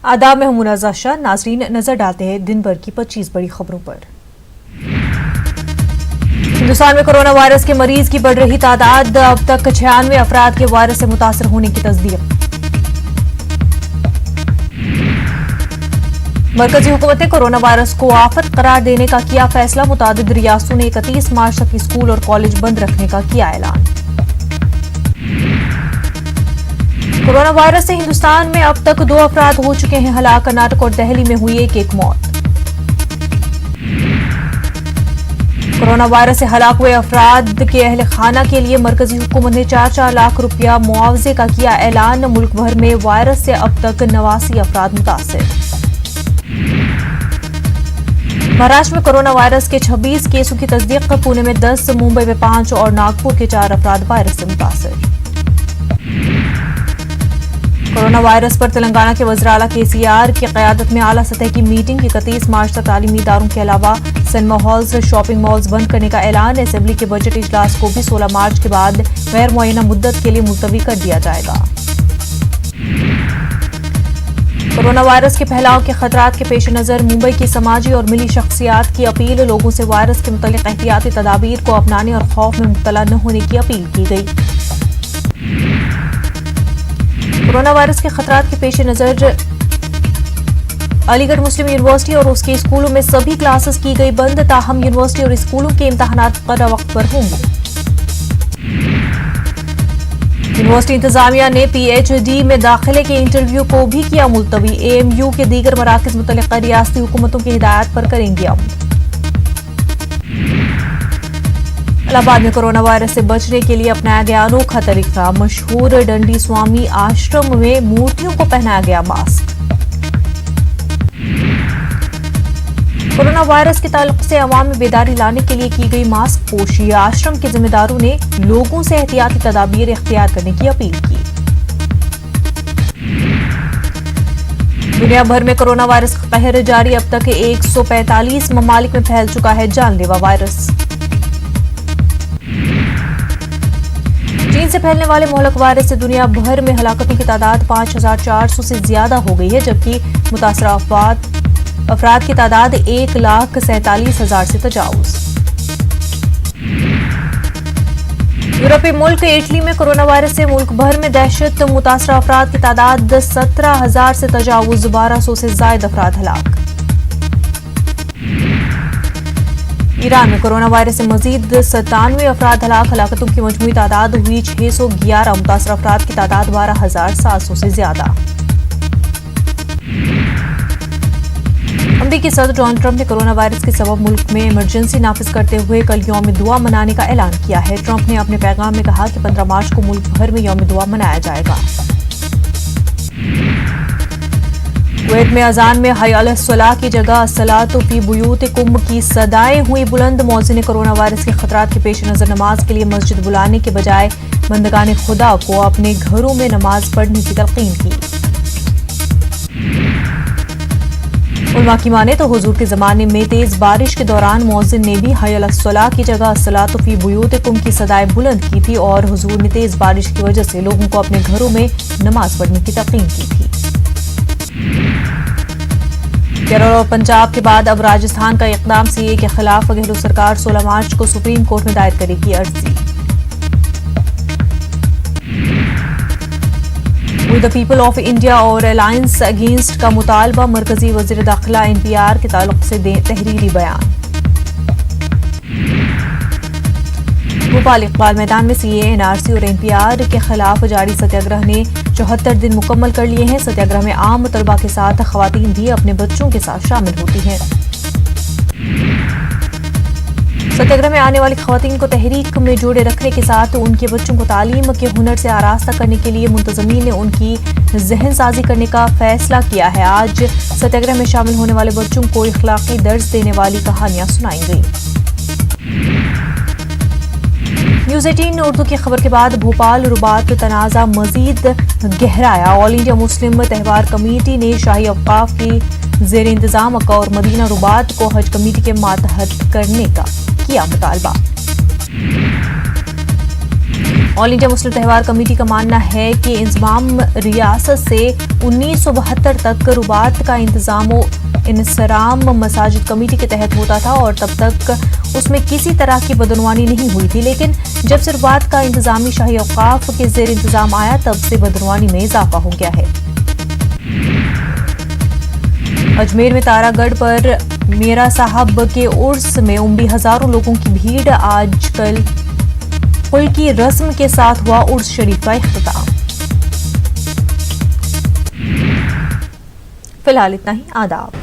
आदाब में मुनाज़ा शाह। नाज़रीन, नजर डालते हैं दिन भर की 25 बड़ी खबरों पर। हिंदुस्तान में कोरोना वायरस के मरीज की बढ़ रही तादाद, अब तक 96 अफराद के वायरस से मुतासर होने की तस्दीक। मरकजी हुकूमत ने कोरोना वायरस को आफत करार देने का किया फैसला, मुतादिद रियासतों ने 31 मार्च तक स्कूल और कॉलेज बंद रखने का किया ऐलान। कोरोना वायरस से हिंदुस्तान में अब तक 2 अफराद हो चुके हैं हलाक, कर्नाटक और दिल्ली में हुई एक मौत। कोरोना वायरस से हलाक हुए अफराद के अहल खाना के लिए मरकजी हुकूमत ने 4-4 लाख रुपया मुआवजे का किया ऐलान, मुल्क भर में वायरस से अब तक 89 अफराद मुतासिर। महाराष्ट्र में कोरोना वायरस के 26 केसों की तस्दीक, पुणे में 10, मुंबई में 5 और नागपुर के 4 अफराद वायरस से मुतासिर। कोरोना वायरस पर तेलंगाना के वज़ीर आला केसीआर की क़यादत में आला सतह की मीटिंग, 31 मार्च तक तालीमी इदारों के अलावा सिनेमा हॉल्स, शॉपिंग मॉल्स बंद करने का ऐलान। असेंबली के बजट इजलास को भी 16 मार्च के बाद गैर मुअय्यना मुद्दत के लिए मुलतवी कर दिया जाएगा। कोरोना वायरस के फैलाव के खतरात के पेश नजर मुंबई की समाजी और मिली शख्सियात की अपील, लोगों से वायरस के मुतल्लिक एहतियाती तदाबीर को अपनाने और खौफ में मुब्तला न होने की अपील की गई। कोरोना वायरस के खतरात के पेश नजर अलीगढ़ मुस्लिम यूनिवर्सिटी और उसके स्कूलों में सभी क्लासेस की गई बंद, ताहम यूनिवर्सिटी और स्कूलों के इम्तहानात क़र्रा वक्त पर होंगे। यूनिवर्सिटी इंतजामिया ने PhD में दाखिले के इंटरव्यू को भी किया मुलतवी, AMU के दीगर मराकज़ मुतल्लिक़ा रियासती हुकूमतों की हिदायत पर करेंगे अमल। इलाहाबाद में कोरोना वायरस से बचने के लिए अपनाया गया अनोखा तरीका, मशहूर डंडी स्वामी आश्रम में मूर्तियों को पहनाया गया मास्क। कोरोना वायरस के ताल्लुक से अवाम में बेदारी लाने के लिए की गई मास्क पोशी, आश्रम के जिम्मेदारों ने लोगों से एहतियाती तदाबीर इख्तियार करने की अपील की। दुनिया भर में कोरोना वायरस का कहर जारी, अब तक 145 ममालिक में फैल चुका है जानलेवा वायरस। चीन से फैलने वाले मोहलक वायरस से दुनिया भर में हलाकतों की तादाद 5400 से ज्यादा हो गई है, जबकि मुतासरा अफराद की तादाद 1,47,000 से तजावुज। यूरोपीय मुल्क इटली में कोरोना वायरस से मुल्क भर में दहशत, मुतासरा अफराद की तादाद 17,000 से तजावुज, 1200 से ज्यादा अफराद हलाक। ईरान में कोरोना वायरस से मजीद 97 अफराद हलाक, हलाकतों की मजमूई तादाद हुई 611, मुतासरा अफराद की तादाद 12,700 से ज्यादा। अमेरिकी सदर डोनाल्ड ट्रंप ने कोरोना वायरस के सबब मुल्क में इमरजेंसी नाफिज करते हुए कल यौम दुआ मनाने का ऐलान किया है। ट्रंप ने अपने पैगाम में कहा कि 15 मार्च को मुल्क भर में यौम दुआ मनाया जाएगा। कुवैत में अजान में हय अला सलाह की जगह अस्सलातु फी बुयूतिकुम की सदाएं हुई बुलंद। मौज़िन ने कोरोना वायरस के खतरात के पेश नजर नमाज के लिए मस्जिद बुलाने के बजाय बंदगाने खुदा को अपने घरों में नमाज पढ़ने की तलकीन की। उलमा की माने तो हुजूर के जमाने में तेज बारिश के दौरान मौज़िन ने भी हय अला सलाह की जगह अस्सलातु फी बुयूतिकुम की सदाएं बुलंद की थी और हुजूर ने तेज बारिश की वजह से लोगों को अपने घरों में नमाज पढ़ने की तलकीन की थी। केरल और पंजाब के बाद अब राजस्थान का इकदाम CAA के खिलाफ गहलोत सरकार 16 मार्च को सुप्रीम कोर्ट में दायर करेगी अर्जी। With the people of India और अलायंस अगेंस्ट का मुतालबा, मरकजी वजीर दाखिला NPR के ताल्लुक से तहरीरी बयान। भोपाल इकबाल मैदान में CAA, NRC और NPR के खिलाफ जारी सत्याग्रह ने 74 दिन मुकम्मल कर लिए हैं। सत्याग्रह में आम तलबा के साथ खवातीन भी अपने बच्चों के साथ शामिल होती हैं। सत्याग्रह में आने वाली खवातीन को तहरीक में जोड़े रखने के साथ उनके बच्चों को तालीम के हुनर से आरास्ता करने के लिए मुंतजमीन ने उनकी जहन साजी करने का फैसला किया है। आज सत्याग्रह में शामिल होने वाले बच्चों को इखलाकी दर्ज देने वाली कहानियां सुनाई गई। न्यूज़ 18 उर्दू की खबर के बाद भोपाल रुबात तनाज़ा मजीद गहराया। ऑल इंडिया मुस्लिम त्यौहार कमेटी ने शाही अवकाफ की जेर इंतजाम मक्का और मदीना रुबात को हज कमेटी के मातहत करने का किया मुतालबा। ऑल इंडिया मुस्लिम त्यौहार कमेटी का मानना है कि इंजमाम रियासत से 1972 तक रुबात का इंसराम मसाजिद कमेटी के तहत होता था और तब तक उसमें किसी तरह की बदनवानी नहीं हुई थी, लेकिन जब से रुबात का इंतजामी शाही औकाफ के जेर इंतजाम आया तब से बदनवानी में इजाफा हो गया है। अजमेर में तारागढ़ पर मेरा साहब के उर्स में उमड़ी हजारों लोगों की भीड़। आजकल कुल की रस्म के साथ हुआ उर्स शरीफ का इख्तिताम। फिलहाल इतना ही। आदाब।